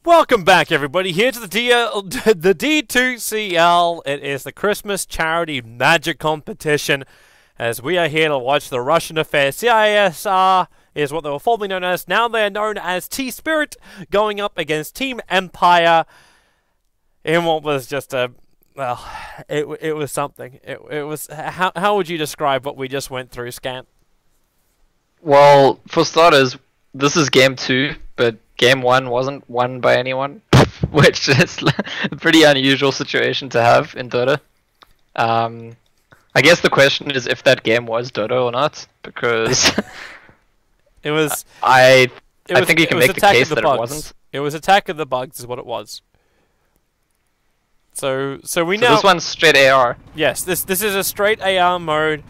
Welcome back, everybody, here to the D2CL. It is the Christmas Charity Magic Competition, as we are here to watch the Russian affair. CISR is what they were formerly known as. Now they are known as T-Spirit, going up against Team Empire in what was just a... well, it was something. It was... How would you describe what we just went through, Scant? Well, for starters, this is game 2, but game 1 wasn't won by anyone, which is a pretty unusual situation to have in Dota. I guess the question is if that game was Dota or not, because it was. I think you can make the case that it wasn't. It was Attack of the Bugs, is what it was. So we know this one's straight AR. Yes, this is a straight AR mode.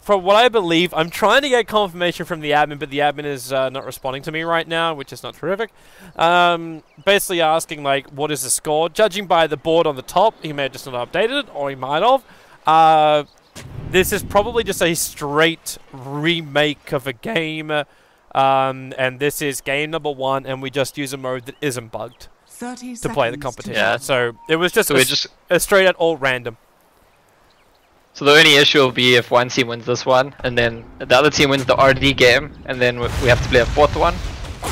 From what I believe, I'm trying to get confirmation from the admin, but the admin is not responding to me right now, which is not terrific. Basically asking, like, what is the score? Judging by the board on the top, he may have just not updated it, or he might have. This is probably just a straight remake of a game, and this is game number 1, and we just use a mode that isn't bugged to play the competition. Yeah. So it was just a straight out all random. So the only issue will be if one team wins this one, and then the other team wins the RD game, and then we have to play a 4th one,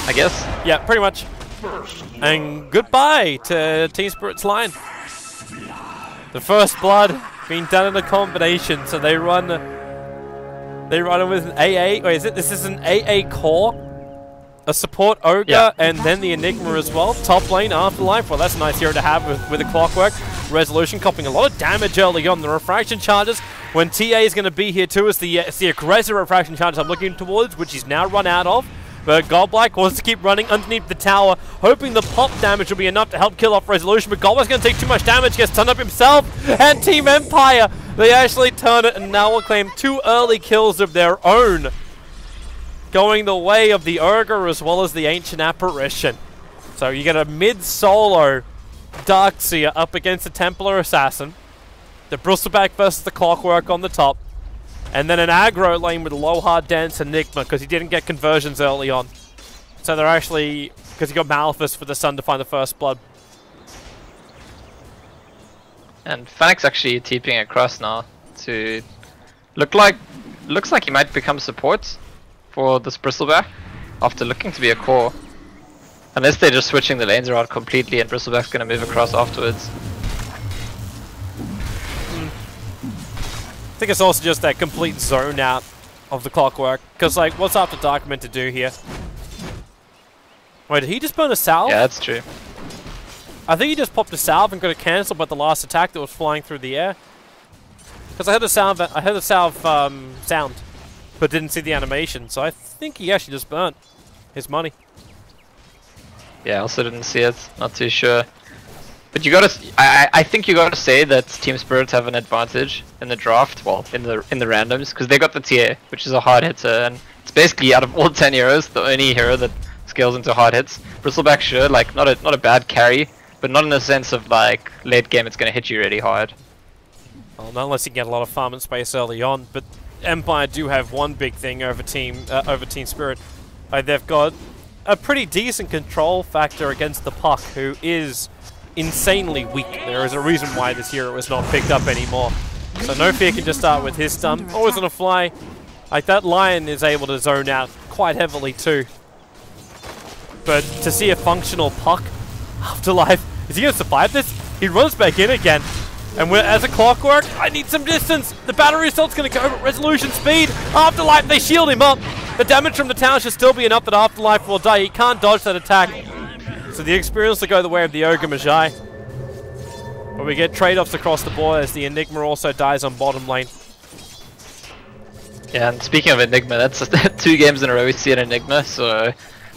I guess? Yeah, pretty much. And goodbye to Team Spirit's line. The first blood being done in a combination, so they run it with an AA. Wait, this is an AA core, a support Ogre, and then the Enigma as well. Top lane, Afterlife. Well, that's a nice hero to have with the Clockwork. Resolution copying a lot of damage early on. The refraction charges, when TA is going to be here too, is the aggressive refraction charges I'm looking towards, which he's now run out of. But Godblack wants to keep running underneath the tower, hoping the pop damage will be enough to help kill off Resolution. But Godblack's going to take too much damage, gets stunned up himself, and Team Empire, they actually turn it and now will claim 2 early kills of their own, going the way of the Ogre as well as the Ancient Apparition. So you get a mid-solo Darkseer up against the Templar Assassin, the Bristleback versus the Clockwork on the top, and then an aggro lane with a low hard dance Enigma because he didn't get conversions early on. So they're actually, because he got Malefice for the Sun to find the first blood. And Fennec's actually TPing across now to looks like he might become support for this Bristleback after looking to be a core. Unless they're just switching the lanes around completely and Bristleback's going to move across afterwards. I think it's also just that complete zone out of the Clockwork. Because, like, what's After Dark meant to do here? Wait, did he just burn a salve? Yeah, that's true. I think he just popped a salve and got it cancelled by the last attack that was flying through the air. Because I heard the salve sound, but didn't see the animation. So I think he actually just burnt his money. Yeah, I also didn't see it. Not too sure. But you gotta, I think you gotta say that Team Spirit have an advantage in the draft. Well, in the randoms, because they got the TA, which is a hard hitter, and it's basically out of all 10 heroes, the only hero that scales into hard hits. Bristleback, sure, like not a bad carry, but not in the sense of like late game it's gonna hit you really hard. Well, not unless you get a lot of farm and space early on. But Empire do have one big thing over Team Spirit. They've got a pretty decent control factor against the Puck, who is insanely weak. There is a reason why this hero is not picked up anymore. So No Fear can just start with his stun. Always on a fly. Like, that Lion is able to zone out quite heavily too. But to see a functional Puck, Afterlife, is he going to survive this? He runs back in again. And as a Clockwork, I need some distance. The battery assault's going to go, but Resolution speed. Afterlife, they shield him up. The damage from the tower should still be enough that Afterlife will die. He can't dodge that attack. So the experience will go the way of the Ogre Magi. But we get trade-offs across the board as the Enigma also dies on bottom lane. Yeah, and speaking of Enigma, that's 2 games in a row we see an Enigma, so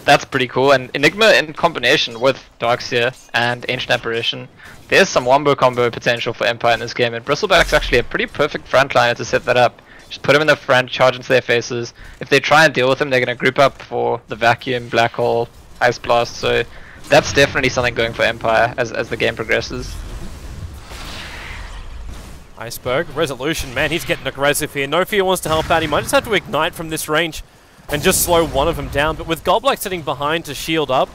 that's pretty cool. And Enigma in combination with Darkseer and Ancient Apparition, there's some wombo combo potential for Empire in this game, and Bristleback's actually a pretty perfect frontliner to set that up. Just put them in the front, charge into their faces. If they try and deal with them, they're going to group up for the Vacuum, Black Hole, Ice Blast, so that's definitely something going for Empire as the game progresses. Iceberg, Resolution, man, he's getting aggressive here. No Fear wants to help out. He might just have to ignite from this range and just slow one of them down. But with Godblack sitting behind to shield up,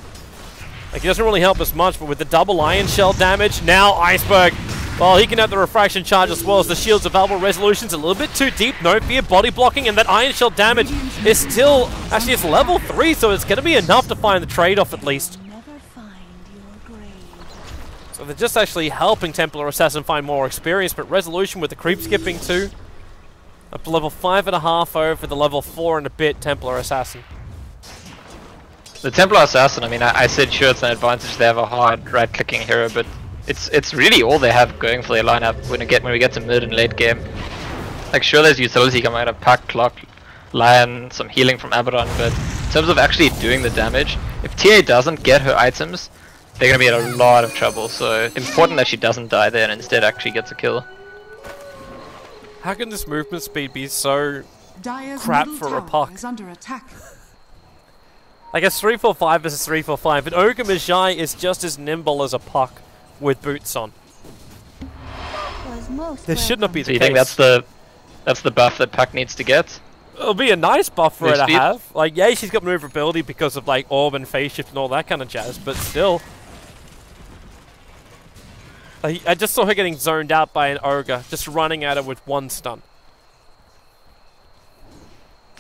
Like, he doesn't really help us much, but with the double Iron Shell damage, now Iceberg, well, he can have the Refraction Charge as well as the shields available. Resolution's a little bit too deep, no fear, body blocking, and that Iron Shell damage is still, actually it's level 3, so it's going to be enough to find the trade-off at least. So they're just actually helping Templar Assassin find more experience, but Resolution with the creep skipping too. Up to level 5.5 over the level 4 and a bit Templar Assassin. The Templar Assassin, I mean, I said sure it's an advantage they have a hard right-clicking hero, but it's really all they have going for their lineup when we get to mid and late game. Like, sure, there's utility coming out of Pack, Clock, Lion, some healing from Abaddon, but in terms of actually doing the damage, if TA doesn't get her items, they're gonna be in a lot of trouble. So important that she doesn't die there and instead actually gets a kill. How can this movement speed be so crap for a puck? I guess 345 versus 345, but Ogre Magi is just as nimble as a puck with boots on. This should not be the case. So you think that's the buff that Puck needs to get? It'll be a nice buff for her to have. Like, yeah, she's got maneuverability because of like orb and phase shift and all that kind of jazz, but still. I just saw her getting zoned out by an ogre, just running at her with one stun.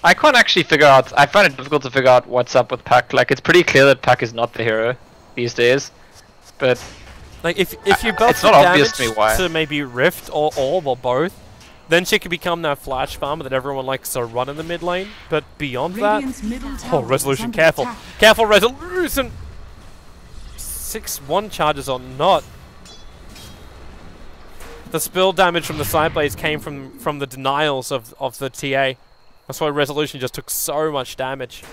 I can't actually figure out, I find it difficult to figure out what's up with Puck. Like, it's pretty clear that Puck is not the hero these days, but like if you build it's not obvious to me why. To maybe Rift or Orb or both, then she could become that flash farmer that everyone likes to run in the mid lane. But beyond that, oh, Resolution, careful, careful, Resolution. 6-1 charges or not. The spill damage from the side blades came from the denials of the TA. That's why Resolution just took so much damage.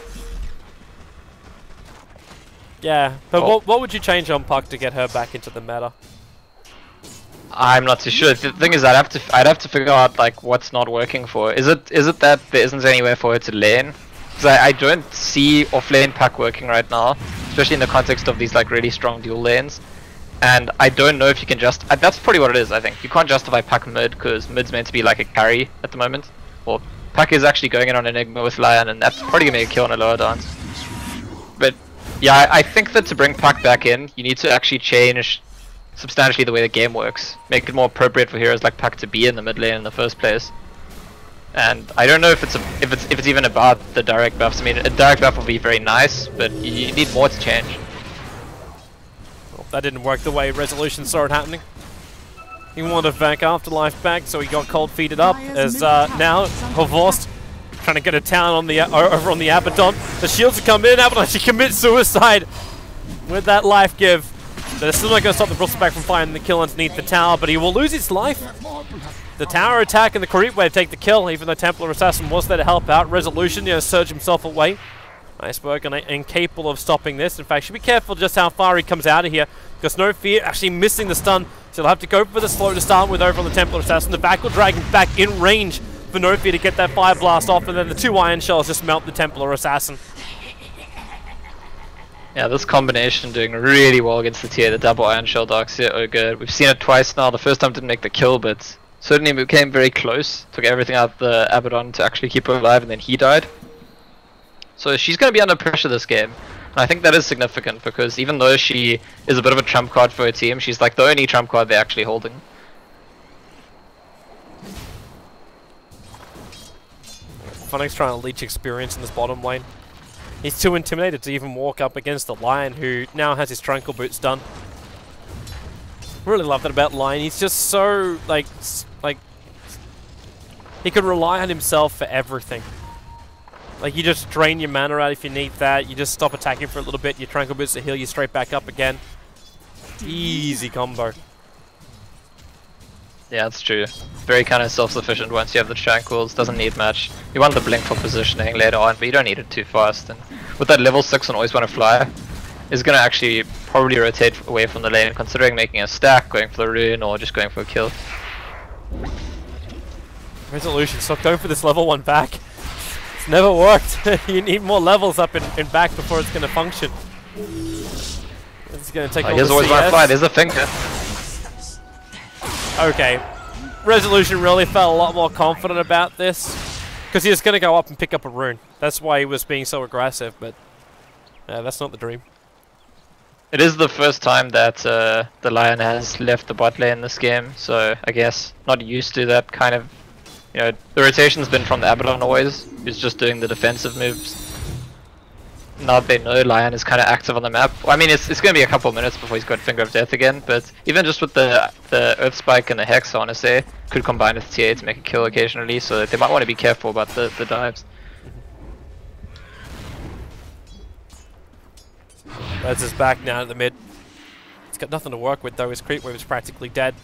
Yeah, but what would you change on Puck to get her back into the meta? I'm not too sure. The thing is, I'd have to figure out like what's not working for her. Is it that there isn't anywhere for her to lane? Because I don't see off-lane Puck working right now, especially in the context of these like really strong dual lanes. And I don't know if you can just... that's probably what it is, I think. You can't justify Puck mid, because mid's meant to be like a carry at the moment. Well, Puck is actually going in on Enigma with Lion, and that's probably going to make a kill on a lower dance. But yeah, I think that to bring Puck back in, you need to actually change substantially the way the game works. Make it more appropriate for heroes like Puck to be in the mid lane in the first place. And I don't know if it's even about the direct buffs. I mean, a direct buff will be very nice, but you need more to change. Well, that didn't work the way Resolution saw it happening. He wanted back Afterlife back, so he got cold feeted up. As now Horvorst trying to get a town on the over on the Abaddon. The shields have come in. Abaddon, she commits suicide with that life give. But it's still not going to stop the Bristleback from finding the kill underneath the tower, but he will lose his life. The tower attack and the creep wave take the kill, even though Templar Assassin was there to help out. Resolution, surge himself away. Iceberg incapable of stopping this. In fact, should be careful just how far he comes out of here, because No Fear actually missing the stun, so he'll have to go for the slow to start with over on the Templar Assassin. The back will drag him back in range for No Fear to get that fire blast off, and then the 2 iron shells just melt the Templar Assassin. Yeah, this combination doing really well against the tier. The double iron shell Darkseer, oh good. We've seen it twice now. The first time didn't make the kill, but certainly we came very close. Took everything out of the Abaddon to actually keep her alive, and then he died. So she's going to be under pressure this game. And I think that is significant, because even though she is a bit of a trump card for her team, she's like the only trump card they're actually holding. Funnick's trying to leech experience in this bottom lane. He's too intimidated to even walk up against the Lion, who now has his Tranquil Boots done. Really love that about Lion. He's just so, like, he can rely on himself for everything. Like, you just drain your mana out if you need that. You just stop attacking for a little bit. Your Tranquil Boots to heal you straight back up again. Easy combo. Yeah, that's true. Very kind of self-sufficient once you have the Tranquils. Doesn't need much. You want the blink for positioning later on, but you don't need it too fast. And with that level 6 on Always Wanna Fly, is going to actually probably rotate away from the lane, considering making a stack, going for the rune, or just going for a kill. Resolution, stop going for this level 1 back. It's never worked. You need more levels up in back before it's going to function. It's going to take all here's the Always Wanna Fly, there's a finger. Okay, Resolution really felt a lot more confident about this, because he was going to go up and pick up a rune. That's why he was being so aggressive, but that's not the dream. It is the first time that the Lion has left the bot lane this game, so I guess not used to that kind of, you know, the rotation's been from the Abaddon always, who's just doing the defensive moves. Now they know Lion is kind of active on the map. Well, I mean, it's going to be a couple of minutes before he's got Finger of Death again, but even just with the Earth Spike and the Hex, I want to say, could combine with TA to make a kill occasionally, so they might want to be careful about the dives. Rez is back now at the mid. He's got nothing to work with though, his creep wave is practically dead.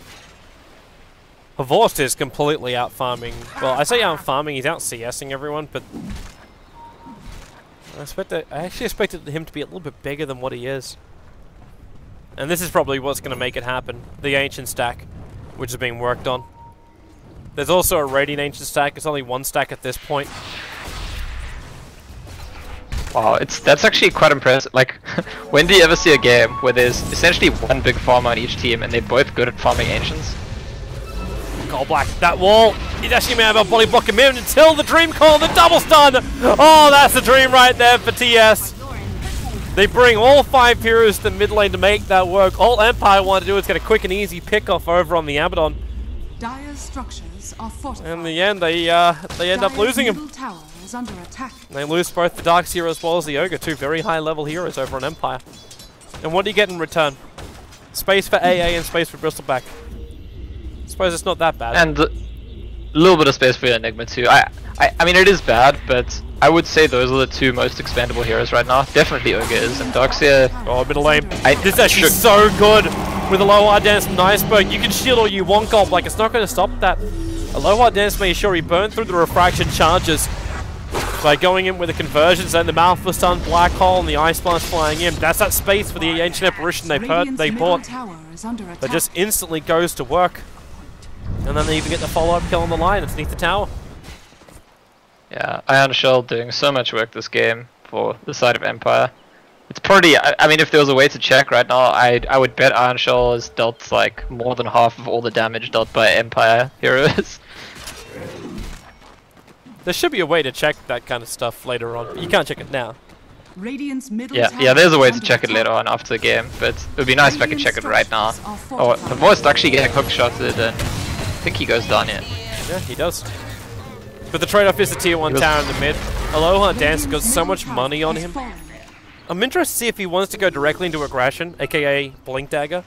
Havorst is completely out farming. Well, I say out farming, he's out CSing everyone, but I actually expected him to be a little bit bigger than what he is. And this is probably what's going to make it happen. The Ancient stack, which is being worked on. There's also a Radiant Ancient stack, it's only one stack at this point. Wow, that's actually quite impressive. Like, when do you ever see a game where there's essentially one big farmer on each team and they're both good at farming Ancients? Call Black, that wall, he's actually made about body block him in until the Dream Call, the double stun! Oh, that's the dream right there for TS. They bring all 5 heroes to the mid lane to make that work. All Empire want to do is get a quick and easy pick-off over on the Abaddon. Dire's structures are fortified. In the end, they end up losing him. Under attack. They lose both the Darkseer as well as the Ogre, 2 very high-level heroes over on Empire. And what do you get in return? Space for AA and space for Bristleback. Suppose it's not that bad. And a little bit of space for your Enigma too. I mean, it is bad, but I would say those are the 2 most expandable heroes right now. Definitely Ogre is, and Darkseer... Oh, middle lane. This is actually so good with a low hard dance from Iceberg. You can shield all you want, Gold. Like, it's not going to stop that. A low hard dance made sure he burned through the refraction charges by going in with the conversions, and the Mouth was Stun, Black Hole, and the Ice Blast flying in. That's that space for the Ancient Apparition they bought. That just instantly goes to work. And then they even get the follow-up kill on the line underneath the tower. Yeah, Iron Shell doing so much work this game for the side of Empire. It's pretty, I mean, if there was a way to check right now, I would bet Iron Shell has dealt like more than half of all the damage dealt by Empire heroes. There should be a way to check that kind of stuff later on, but you can't check it now. Yeah, there's a way to check it later on after the game, but it would be nice if I could check it right now. Oh, the voice actually getting hook shotted, and I think he goes down yet. Yeah, he does. But the trade-off is the tier 1 tower in the mid. Aloha Dance got so much money on him. I'm interested to see if he wants to go directly into Aggression, aka Blink Dagger.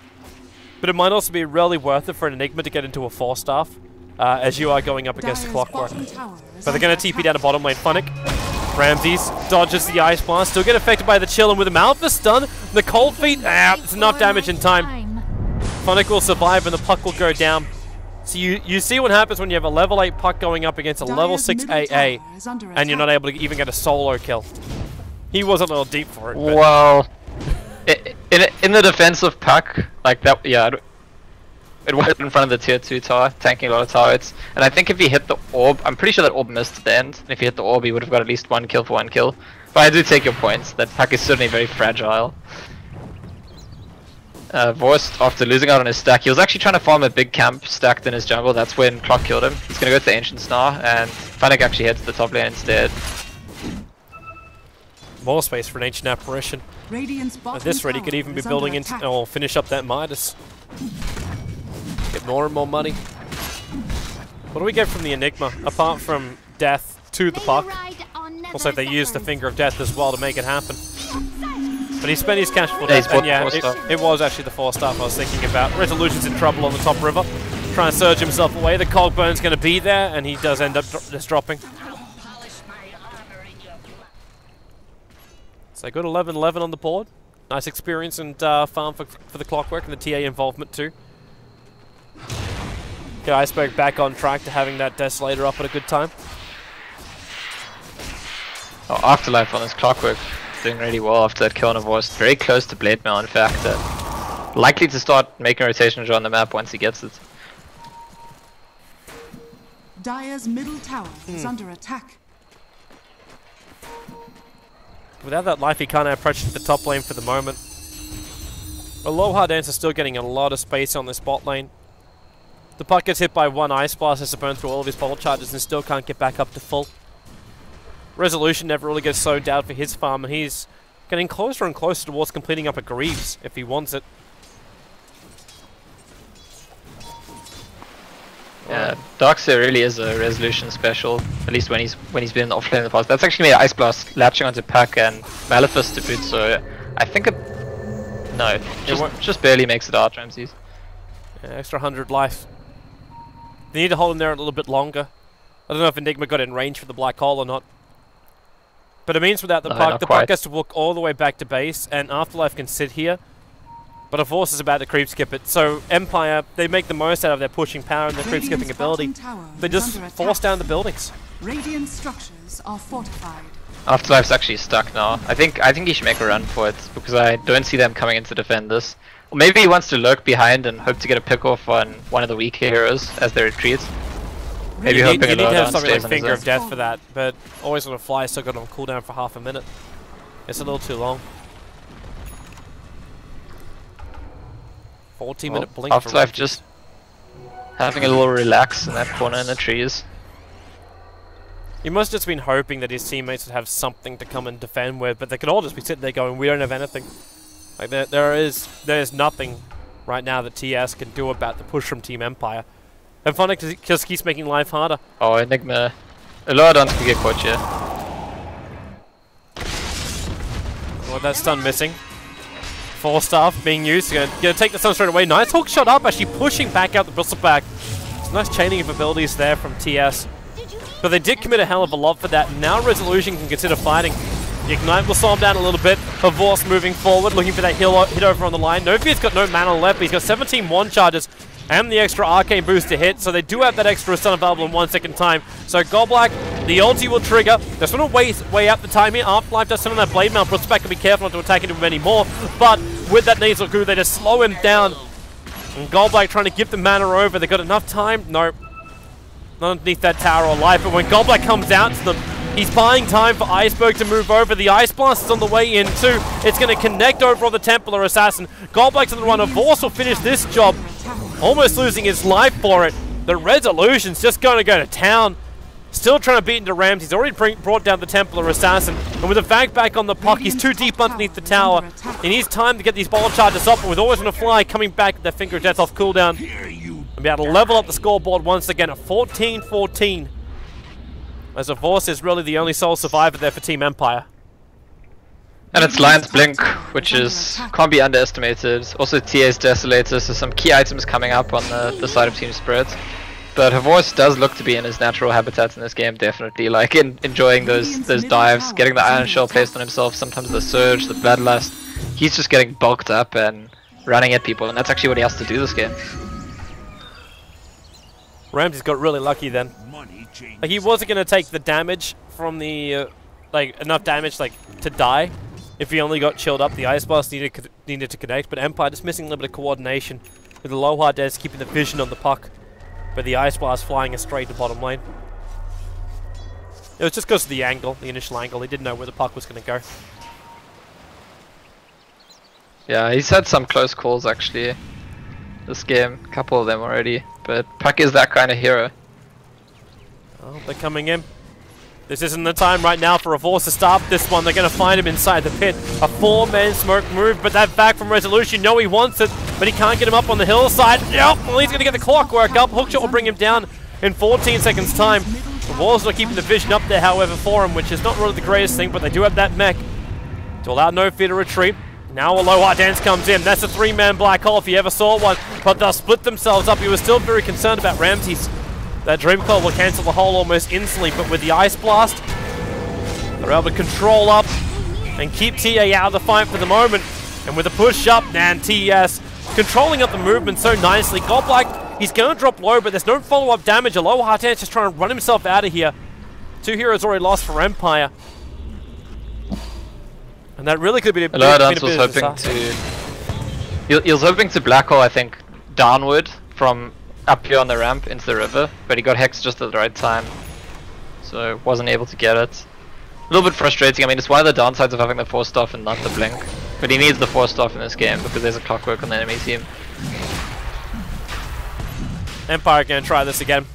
But it might also be really worth it for an Enigma to get into a 4-staff, as you are going up against the Clockwork. But they're going to TP down to bottom lane. Funnick, Ramses dodges the Ice Blast, still get affected by the chill, and with him out the stun, the Cold Feet, it's enough damage in time. Funnick will survive and the puck will go down. So you see what happens when you have a level 8 puck going up against a level 6 AA, and you're not able to even get a solo kill. He was a little deep for it. But well, in the defensive puck, like that, yeah, it was in front of the tier 2 tower, tanking a lot of turrets. And I think if he hit the orb, I'm pretty sure that orb missed at the end. And if he hit the orb, he would have got at least 1 kill for 1 kill. But I do take your points. That puck is certainly very fragile. Vorst, after losing out on his stack, he was actually trying to farm a big camp stacked in his jungle. That's when Clock killed him. He's gonna go to the Ancients now, and Funnick actually heads to the top lane instead. more space for an Ancient Apparition. At this rate, he could even be building into, or finish up that Midas. Get more and more money. What do we get from the Enigma, apart from death to the puck? Also, they used the Finger of Death as well to make it happen. But he spent his cash for death, and yeah, it was actually the 4-star I was thinking about. Resolution's in trouble on the top river, trying to surge himself away. The Cogburn's going to be there, and he does end up just dropping. So good 11-11 on the board. Nice experience and farm for the Clockwork and the TA involvement too. Get Iceberg back on track to having that Desolator up at a good time. Oh, Afterlife on this Clockwork doing really well after that kill on a voice. Very close to Blade Mail, in fact. Likely to start making rotations on the map once he gets it. Dire's middle tower is under attack. Without that life, he can't approach the top lane for the moment. Aloha Dance is still getting a lot of space on this bot lane. The puck gets hit by one Ice Blast, has to burn through all of his bolt charges and still can't get back up to full. Resolution never really gets slowed down for his farm, and he's getting closer and closer towards completing up a Greaves if he wants it. Yeah, Darkseer really is a resolution special, at least when he's been offlane in the past. That's actually made Ice Blast latching onto Puck and Malefice to boot, so I think it... No, just barely makes it out, Ramses. Yeah, extra 100 life. They need to hold him there a little bit longer. I don't know if Enigma got in range for the black hole or not. But it means without the puck has to walk all the way back to base, and Afterlife can sit here. But a Force is about to creep skip it. So Empire, they make the most out of their pushing power and their creep skipping ability. They just force down the buildings. Radiant structures are fortified. Afterlife's actually stuck now. I think he should make a run for it, because I don't see them coming in to defend this. Or maybe he wants to lurk behind and hope to get a pick off on one of the weak heroes as they retreat. Maybe you hoping need to have on something like stays on Finger his of Death for that, but always on a fly, still got on cooldown for half a minute. It's a little too long. 14-minute blink. Afterlife just having a little relax in that corner in the trees. He must have just been hoping that his teammates would have something to come and defend with, but they could all just be sitting there going, we don't have anything. Like there's nothing right now that TS can do about the push from Team Empire. And Phonic just keeps making life harder. Oh, Enigma. Elodon's gonna get caught here. Well, that stun missing. Force Staff being used. Gonna take the stun straight away. Nice hook shot up, actually pushing back out the Bristleback. Some nice chaining of abilities there from TS. But they did commit a hell of a lot for that. Now Resolution can consider fighting. The Ignite will slow him down a little bit. Havorce moving forward, looking for that hit over on the line. Novia's got no mana left, but he's got 17 one charges and the extra Arcane boost to hit, so they do have that extra stun available in 1 second time. So Goldblack, the ulti will trigger. They're sort of way out the time here. Afterlife does some of that blade mount. Brooksback can be careful not to attack into him anymore, but with that nasal goo, they just slow him down. And Goldblack trying to give the mana over. They got enough time? Nope. Not underneath that tower or life, but when Goldblack comes out to them, he's buying time for Iceberg to move over. The Ice Blast is on the way in too. It's going to connect over on the Templar Assassin. Goldblack's on the run. Havorce will finish this job, almost losing his life for it. The Resolution's just going to go to town. Still trying to beat into Rams. He's already brought down the Templar Assassin. And with the Vag back on the puck, he's too deep underneath the tower. He needs time to get these ball charges up, but with Always on a Fly coming back with their Finger of Death off cooldown, and be able to level up the scoreboard once again at 14-14. As Havorce is really the only sole survivor there for Team Empire. And it's Lion's Blink, which can't be underestimated. Also TA's Desolator, so some key items coming up on the side of Team Spirit. But Havorce does look to be in his natural habitat in this game, definitely. Like enjoying those dives, getting the Iron Shell placed on himself, sometimes the Surge, the Bloodlust. He's just getting bulked up and running at people, and that's actually what he has to do this game. Ramsey's got really lucky then. Like, he wasn't going to take the damage from the, enough damage, to die. If he only got chilled up, the Ice Blast needed to connect, but Empire just missing a little bit of coordination. With the low hard deads keeping the vision on the puck. But the Ice Blast flying us straight to bottom lane. It was just because of the angle, the initial angle. He didn't know where the puck was going to go. Yeah, he's had some close calls actually this game. A couple of them already. But Puck is that kind of hero. Oh, they're coming in. This isn't the time right now for Havorce to stop this one. They're going to find him inside the pit. A 4-man smoke move, but that back from Resolution. No, he wants it, but he can't get him up on the hillside. Yep, well, he's going to get the clockwork up. Hookshot will bring him down in 14 seconds time. Havorce not keeping the vision up there, however, for him, which is not really the greatest thing, but they do have that mech to allow No Fear to retreat. Now Aloha Dance comes in. That's a 3-man black hole if you ever saw one, but they'll split themselves up. He was still very concerned about Ramses. That Dreamclaw will cancel the hole almost instantly, but with the Ice Blast, they're able to control up and keep TA out of the fight for the moment. And with a push up, and TS controlling up the movement so nicely. Goldblack, he's going to drop low, but there's no follow-up damage. Aloha Dance just trying to run himself out of here. 2 heroes already lost for Empire. And that really could be a bit of a disaster. He was hoping to black hole, I think, downward from up here on the ramp into the river, but he got hexed just at the right time, so wasn't able to get it. A little bit frustrating. I mean, it's one of the downsides of having the Force Staff and not the Blink, but he needs the Force Staff in this game because there's a clockwork on the enemy team. Empire gonna try this again.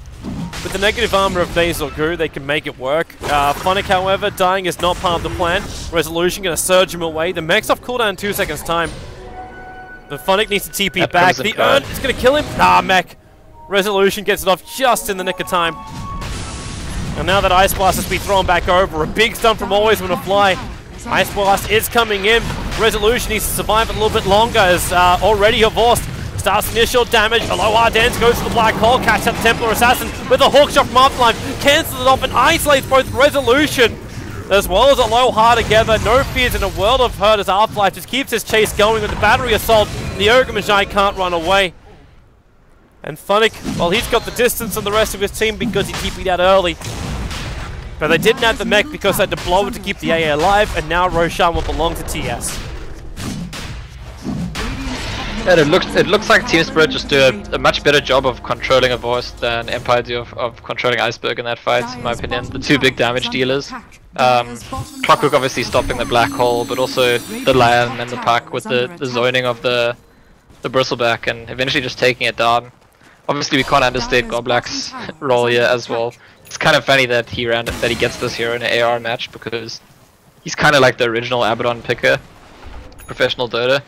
With the negative armor of Nasal Goo, they can make it work. Phonic, however, dying is not part of the plan. Resolution going to surge him away. The mech's off cooldown in 2 seconds time. The Phonic needs to TP back. The Urn is going to kill him. Ah, mech. Resolution gets it off just in the nick of time. And now that Ice Blast has been thrown back over, a big stun from Always Wanna Fly. Ice Blast is coming in. Resolution needs to survive a little bit longer as already Havorst starts initial damage. Aloha Dance goes to the Black Hole, catches up the Templar Assassin with a hookshot from Afterlife, cancels it off and isolates both Resolution as well as Aloha together. No Fears in a world of hurt as Afterlife just keeps his chase going with the battery assault. The Ogre Magi can't run away. And Phonic, well, he's got the distance on the rest of his team because he TP'd out early. But they didn't have the mech because they had to blow it to keep the AA alive, and now Roshan will belong to TS. And it looks like Team Spirit just do a much better job of controlling Havorst than Empire do of controlling Iceberg in that fight, in my opinion. The two big damage dealers. Clockwork obviously stopping the Black Hole, but also the Lion and the Puck with the zoning of the Bristleback and eventually just taking it down. Obviously we can't understate Goblak's role here as well. It's kind of funny that he gets this hero in an AR match because he's kind of like the original Abaddon picker, professional Dota.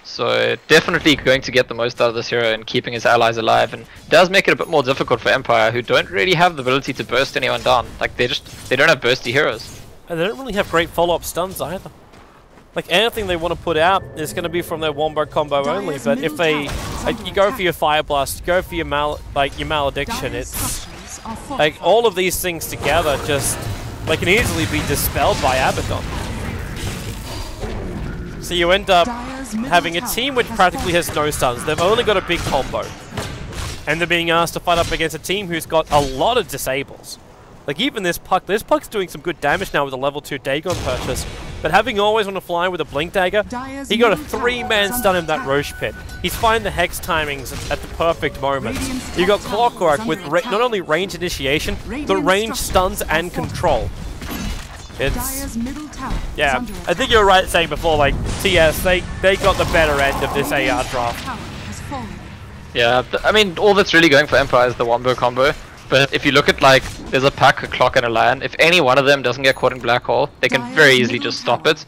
So definitely going to get the most out of this hero and keeping his allies alive, and does make it a bit more difficult for Empire, who don't really have the ability to burst anyone down. Like they don't have bursty heroes. And they don't really have great follow-up stuns either. Like anything they want to put out is going to be from their Wombo combo only. But if they, you go for your Fire Blast, you go for your Malediction, it's like all of these things together just they can easily be dispelled by Abaddon. So you end up having a team which practically has no stuns. They've only got a big combo, and they're being asked to fight up against a team who's got a lot of disables. Like even this Puck's doing some good damage now with a level 2 Dagon purchase. But having Always Wanna Fly with a Blink Dagger, he got a 3-man stun in that Roche Pit. He's finding the Hex timings at the perfect moment. You got Clockwork with not only range initiation, but range stuns and control. It's... yeah, I think you were right saying before, like, TS, they got the better end of this AR draft. Yeah, I mean, all that's really going for Empire is the Wombo combo. But if you look at, like, there's a Puck, a Clock, and a Lion. If any one of them doesn't get caught in Black Hole, they can very easily just stop it.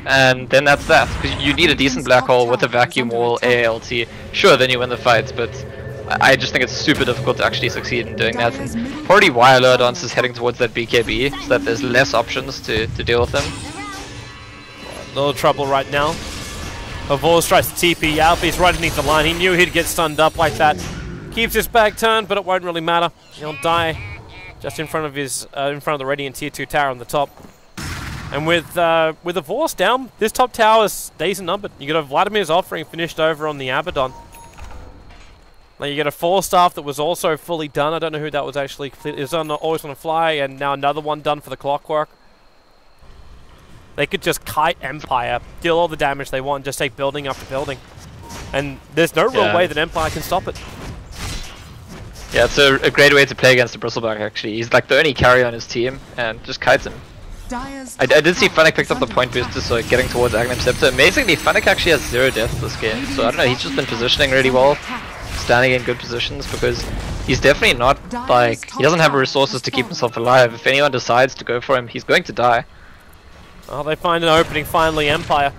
And then that's that. Because you need a decent Black Hole with a Vacuum Wall, AALT. Sure, then you win the fights, but I just think it's super difficult to actually succeed in doing that. And probably why Dance is heading towards that BKB, so that there's less options to deal with them. A little trouble right now. Havorst tries to TP out, but he's right underneath the line. He knew he'd get stunned up like that. Keeps his back turned, but it won't really matter. He'll die just in front of the Radiant Tier 2 tower on the top. And with Havorst down, this top tower is days numbered. You got a Vladimir's Offering finished over on the Abaddon. Now you get a 4-staff that was also fully done. I don't know who that was actually. It was on Always Wanna Fly, and now another one done for the Clockwork. They could just kite Empire, deal all the damage they want, just take building after building. And there's no real way that Empire can stop it. Yeah, it's a great way to play against the Bristleback, actually. He's like the only carry on his team, and just kites him. I did see Phonic picked up the point booster, so getting towards Aghanim Scepter. Amazingly, Phonic actually has 0 death this game, so I don't know, he's just been positioning really well, standing in good positions, because he's definitely not, like, he doesn't have resources to keep himself alive. If anyone decides to go for him, he's going to die. Well, they find an opening finally, Empire.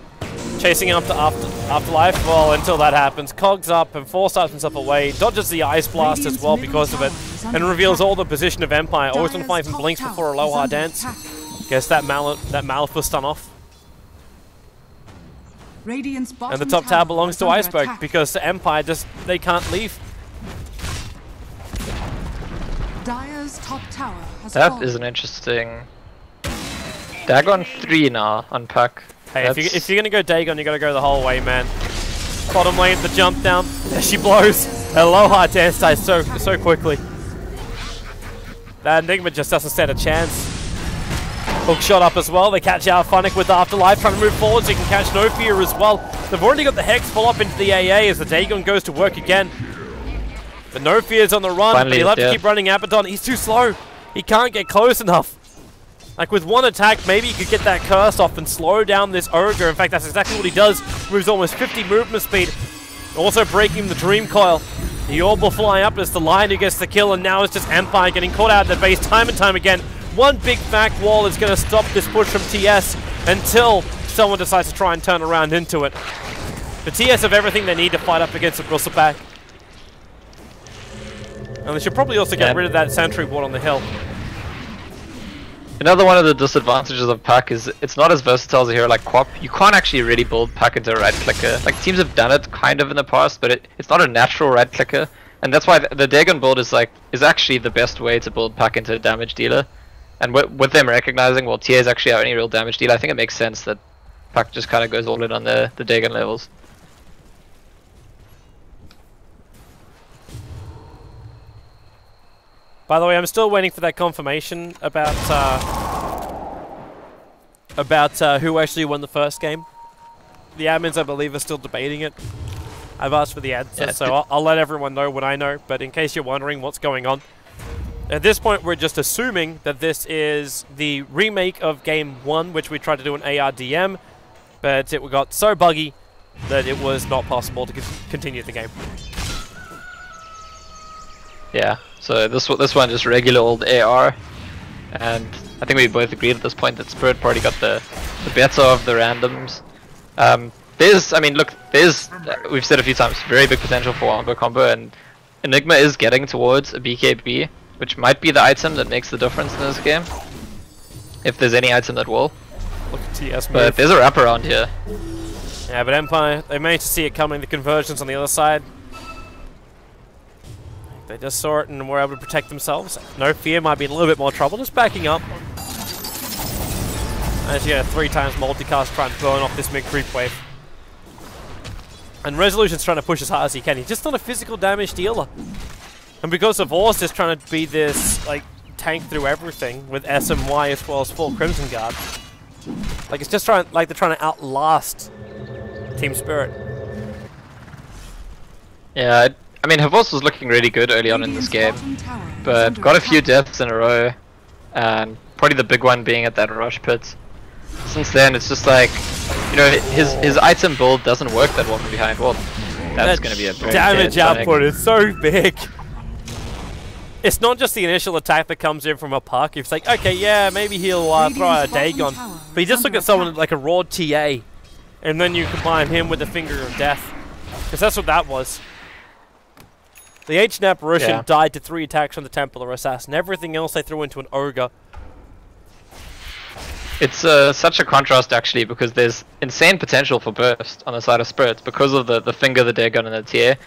Chasing after Afterlife, well, until that happens, Cogs up and 4-stars himself away, dodges the Ice Blast as well because of it, and reveals all the position of Empire. Always Wanna Fly even blinks before Aloha Dance. Guess that Malif stun off. And the top tower belongs to Iceberg because the Empire they can't leave. That is an interesting... Dagon 3 now on Puck. Hey, if you're gonna go Dagon, you gotta go the whole way, man. Bottom lane, the jump down. There she blows. Aloha Dance dies so quickly. That Enigma just doesn't stand a chance. Hook shot up as well. They catch out Phonic with Afterlife, trying to move forward so you can catch No Fear as well. They've already got the Hex full up into the AA as the Dagon goes to work again. But No Fear's on the run, but he'll have to keep running Abaddon. He's too slow. He can't get close enough. Like with one attack, maybe you could get that curse off and slow down this Ogre. In fact, that's exactly what he does. Moves almost 50 movement speed. Also breaking the Dream Coil. The orb will fly up as the Lion who gets the kill, and now it's just Empire getting caught out of the base time and time again. One big back wall is going to stop this push from TS until someone decides to try and turn around into it. The TS have everything they need to fight up against the Russell pack. And they should probably also get rid of that sentry ward on the hill. Another one of the disadvantages of pack is it's not as versatile as a hero like Quap. You can't actually really build pack into a right clicker. Like teams have done it kind of in the past, but it's not a natural right clicker. And that's why the Dagon build is actually the best way to build pack into a damage dealer. And with them recognizing, well, TA is actually our only real damage dealer, I think it makes sense that pack just kind of goes all in on the Dagon levels. By the way, I'm still waiting for that confirmation about who actually won the first game. The admins, I believe, are still debating it. I've asked for the answer, so I'll let everyone know when I know. But in case you're wondering what's going on, at this point, we're just assuming that this is the remake of Game 1, which we tried to do in ARDM, but it got so buggy that it was not possible to continue the game. Yeah, so this one just regular old AR, and I think we both agreed at this point that Spirit Party got the better of the randoms. We've said a few times, very big potential for wombo combo, and Enigma is getting towards a BKB, which might be the item that makes the difference in this game. If there's any item that will. Look at TS move. But there's a wraparound here. Yeah, but Empire, they managed to see it coming, the conversions on the other side. They just saw it and were able to protect themselves. No Fear might be in a little bit more trouble, just backing up. As you get a 3 times multicast trying to burn off this mid creep wave. And Resolution's trying to push as hard as he can. He's just not a physical damage dealer. And because of Horse is trying to be this, like, tank through everything with SMY as well as full Crimson Guard. Like, it's just they're trying to outlast Team Spirit. Yeah, I mean, Havos was looking really good early on in this game, but got a few deaths in a row, and probably the big one being at that rush pit. Since then, it's just like, you know, his item build doesn't work that well from behind. Well, that's going to be a very damage output is so big. It's not just the initial attack that comes in from a puck. It's like, okay, yeah, maybe he'll throw out a Dagon, but you just look at someone like a raw TA, and then you combine him with the Finger of Death, because that's what that was. The Ancient Apparition died to 3 attacks from the Templar Assassin. Everything else they threw into an Ogre. It's such a contrast, actually, because there's insane potential for burst on the side of Spirits because of the Finger, the Dagon, and the tier.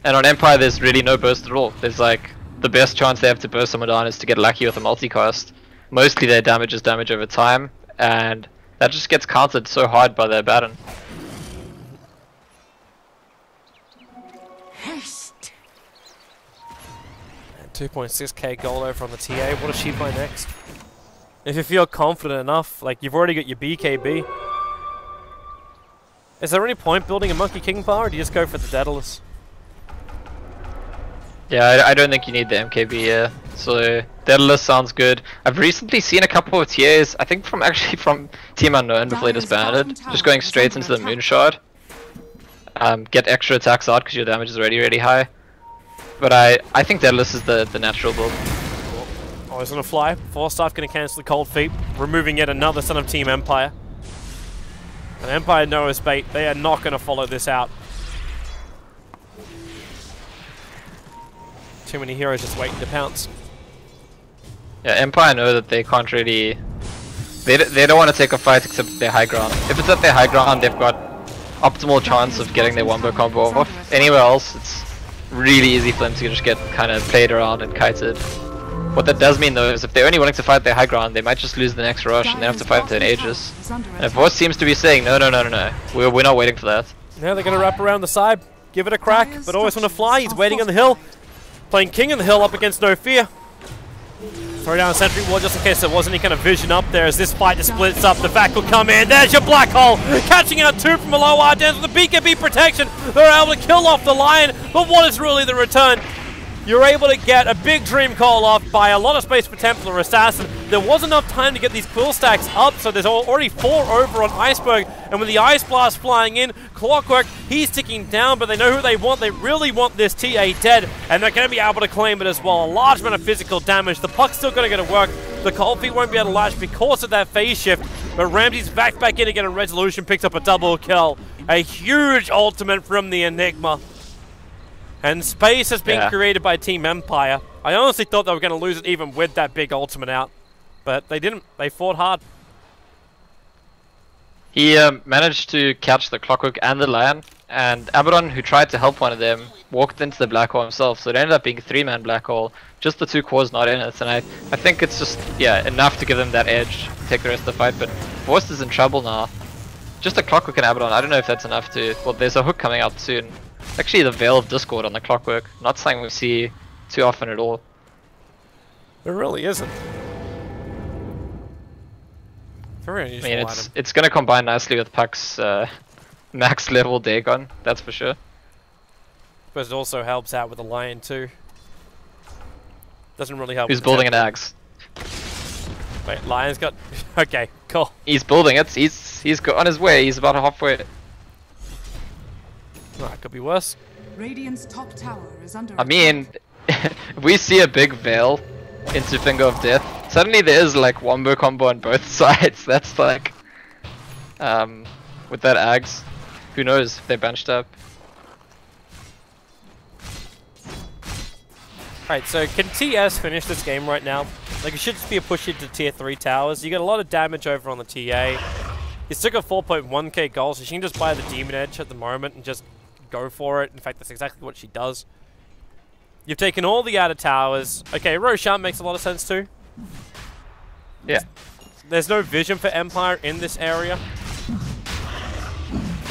And on Empire, there's really no burst at all. There's like, the best chance they have to burst someone down is to get lucky with a multicast. Mostly their damage is damage over time, and that just gets countered so hard by their Baron. Haste. 2.6k gold over on the TA. What does she buy next? If you feel confident enough, like you've already got your BKB. Is there any point building a Monkey King power, or do you just go for the Daedalus? Yeah, I don't think you need the MKB here. So Daedalus sounds good. I've recently seen a couple of TAs, I think from Team Unknown before they disbanded, just going straight into the Moonshard. Get extra attacks out because your damage is already really high. But I think Daedalus is the natural build. Oh, he's gonna fly. Forstaff gonna cancel the Cold Feet, removing yet another son of Team Empire. And Empire know his bait. They are not gonna follow this out. Too many heroes just waiting to pounce. Yeah, Empire know that they can't really... They don't want to take a fight except their high ground. If it's at their high ground, they've got optimal chance of getting their wombo combo off. Anywhere else, it's really easy for them to just get kind of played around and kited. What that does mean though is if they're only willing to fight their high ground, they might just lose the next rush and they have to fight until Aegis. And if Voice seems to be saying, no, we're not waiting for that. Now they're going to wrap around the side, give it a crack, but always want to fly. He's waiting on the hill, playing King on the hill up against No Fear. Throw down a sentry wall just in case there was any kind of vision up there as this fight just splits up. The Vac will come in. There's your Black Hole. Catching out 2 from below Ardennes with the BKB protection. They're able to kill off the Lion, but what is really the return? you're able to get a big Dream Call off by a lot of space for Templar Assassin. There was enough time to get these quill stacks up, so there's already 4 over on Iceberg, and with the Ice Blast flying in, Clockwork, he's ticking down, but they know who they want. They really want this TA dead, and they're going to be able to claim it as well. A large amount of physical damage. The puck's still going to get to work. The Cold Feet won't be able to latch because of that phase shift, but Ramsey's back in again, and Resolution picks up a double kill. A huge ultimate from the Enigma. And space has been created by Team Empire. I honestly thought they were going to lose it even with that big ultimate out. But they didn't. They fought hard. He managed to catch the Clockwork and the Lion. And Abaddon, who tried to help one of them, walked into the black hole himself. So it ended up being a 3-man black hole. Just the 2 cores not in it. And I think it's just, enough to give them that edge to take the rest of the fight. But Forrest is in trouble now. Just a Clockwork and Abaddon. I don't know if that's enough to... Well, there's a hook coming out soon. Actually, the Veil of Discord on the Clockwork. Not something we see too often at all. It really isn't. Very unusual item. It's going to combine nicely with Puck's max level Dagon, that's for sure. But it also helps out with the Lion too. Doesn't really help. Who's building an axe? Wait, Lion's got... Okay, cool. He's building it. He's on his way. He's about halfway. Oh, it could be worse. Radiant's top tower is under I mean, if we see a big Veil into Finger of Death, suddenly there is like wombo combo on both sides. That's like, with that Ags, who knows if they're bunched up. Alright, so can TS finish this game right now? Like, it should just be a push into tier 3 towers. You get a lot of damage over on the TA. You still got 4.1k gold, so she can just buy the Demon Edge at the moment and just go for it. In fact, that's exactly what she does. You've taken all the outer towers. Okay, Roshan makes a lot of sense too. Yeah. There's no vision for Empire in this area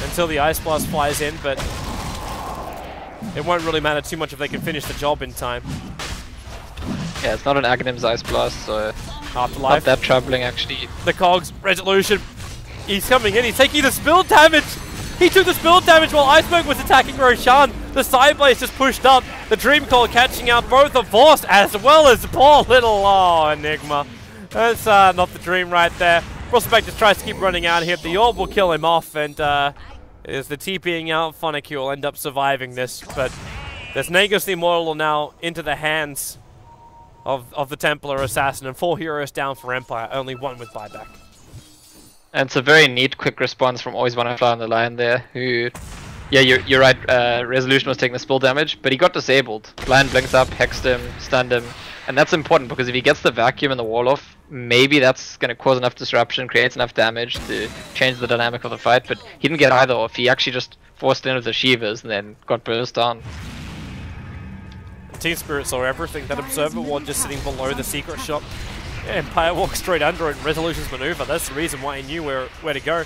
until the Ice Blast flies in, but it won't really matter too much if they can finish the job in time. Yeah, it's not an Aghanim's Ice Blast, so Afterlife. not that troubling actually. The Cogs, Resolution. He's coming in, he's taking the spill damage! He took the spill damage while Iceberg was attacking Roshan. The side blaze just pushed up. The Dream Call catching out both the Force as well as the poor little Enigma. That's not the dream right there. Prospect just tries to keep running out here. The orb will kill him off, and is the TPing out. Funaki will end up surviving this, but there's Nagus the Immortal now into the hands of the Templar Assassin, and 4 heroes down for Empire, only 1 with buyback. And it's a very neat, quick response from Always Wanna Fly on the Lion there, who... Yeah, you're right, Resolution was taking the spill damage, but he got disabled. Lion blinks up, hexed him, stunned him, and that's important because if he gets the vacuum and the wall off, maybe that's going to cause enough disruption, creates enough damage to change the dynamic of the fight, but he didn't get either off. He actually just forced in with the Shivas and then got burst down. Team Spirit saw everything. That Observer Ward just sitting below the secret shop. Yeah, Empire walked straight under it. Resolution's maneuver. That's the reason why he knew where to go.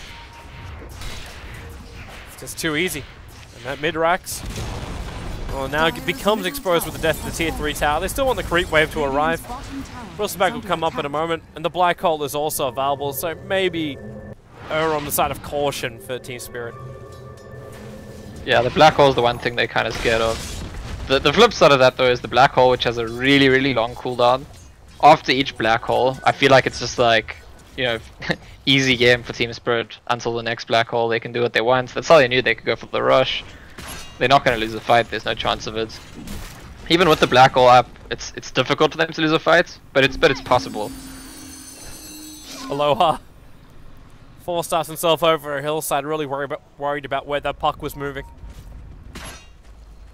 It's just too easy. And that mid-racks, well, now it becomes exposed with the death of the tier 3 tower. They still want the creep wave to arrive. Bristleback will come up in a moment, and the Black Hole is also available, so maybe err on the side of caution for Team Spirit. Yeah, the Black Hole is the one thing they're kind of scared of. The flip side of that though is the Black Hole, which has a really, really long cooldown. After each Black Hole, I feel like it's just like, you know, easy game for Team Spirit until the next Black Hole. They can do what they want. That's how they knew they could go for the rush. They're not going to lose the fight, there's no chance of it. Even with the Black Hole up, it's difficult for them to lose a fight, but it's possible. Aloha. Forced us himself over a hillside, really worried about where that puck was moving.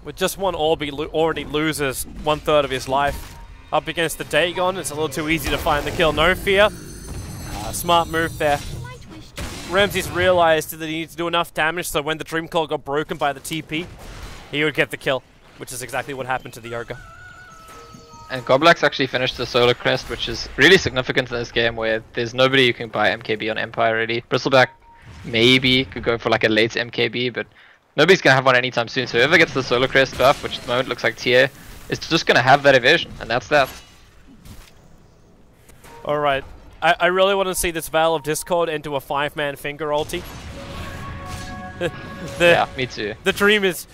With just one orb, he already loses 1/3 of his life. Up against the Dagon, it's a little too easy to find the kill. No fear. Smart move there. Ramses realized that he needed to do enough damage so when the Dream Call got broken by the TP, he would get the kill, which is exactly what happened to the Ogre. And Goblax actually finished the Solar Crest, which is really significant in this game where there's nobody who can buy MKB on Empire really. Bristleback maybe could go for like a late MKB, but nobody's going to have one anytime soon. So whoever gets the Solar Crest buff, which at the moment looks like Tier, is just going to have that evasion, and that's that. Alright. I really want to see this Veil of Discord into a 5-man finger ulti. Yeah, me too. The dream is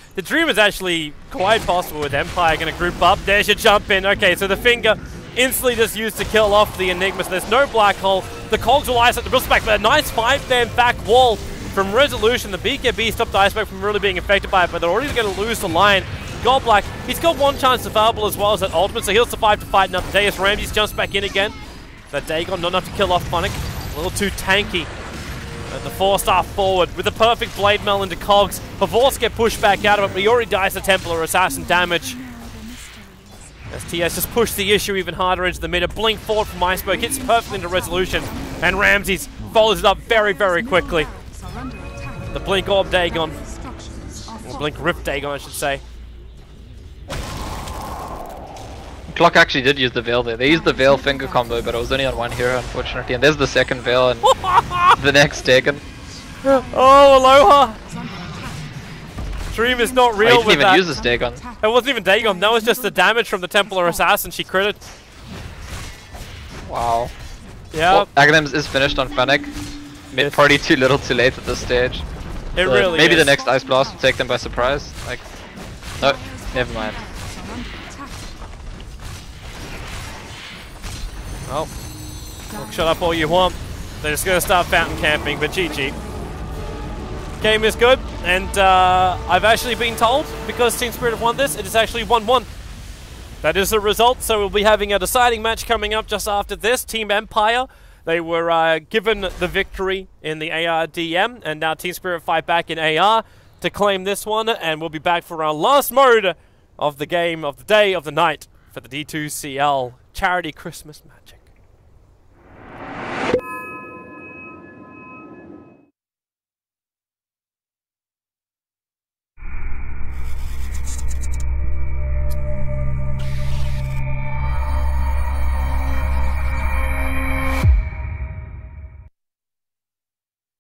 actually quite possible with Empire going to group up. There's your jump in. Okay, so the finger instantly just used to kill off the Enigma. So there's no black hole. The Cogs will ice at the Bristleback, but a nice 5-man back wall from Resolution. The BKB stopped the Iceberg from really being affected by it, but they're already going to lose the line. Gold Black, he's got one chance to Fallible as well as that ultimate, so he'll survive to fight another Deus. Ramses jumps back in again. That Dagon not enough to kill off Funnick. A little too tanky. And the 4-star forward with the perfect Blade Mail into Cogs. Pavorsk get pushed back out of it, but he already dies to Templar Assassin damage. As TS just pushed the issue even harder into the mid. A blink forward from Iceberg, hits perfectly into Resolution. And Ramses follows it up very, very quickly. The Blink Orb Dagon. Or Blink Rift Dagon, I should say. Clock actually did use the Veil there. They used the Veil finger combo, but it was only on one hero, unfortunately. And there's the second Veil and the next taken. Oh, Aloha! Dream is not real Oh, he didn't even use his Dagon. It wasn't even Dagon, that was just the damage from the Templar Assassin she critted. Wow. Yeah. Well, Aghanims is finished on Fennec. Mid party too little too late at this stage. It So really maybe is. the next Ice Blast will take them by surprise. Like, no, never mind. Well, look, shut up all you want. They're just gonna start fountain camping, but GG. Game is good, and I've actually been told, because Team Spirit have won this, it is actually 1-1. That is the result, so we'll be having a deciding match coming up just after this. Team Empire, they were given the victory in the ARDM, and now Team Spirit fight back in AR to claim this one, and we'll be back for our last mode of the game, of the day, of the night, for the D2CL Charity Christmas Magic.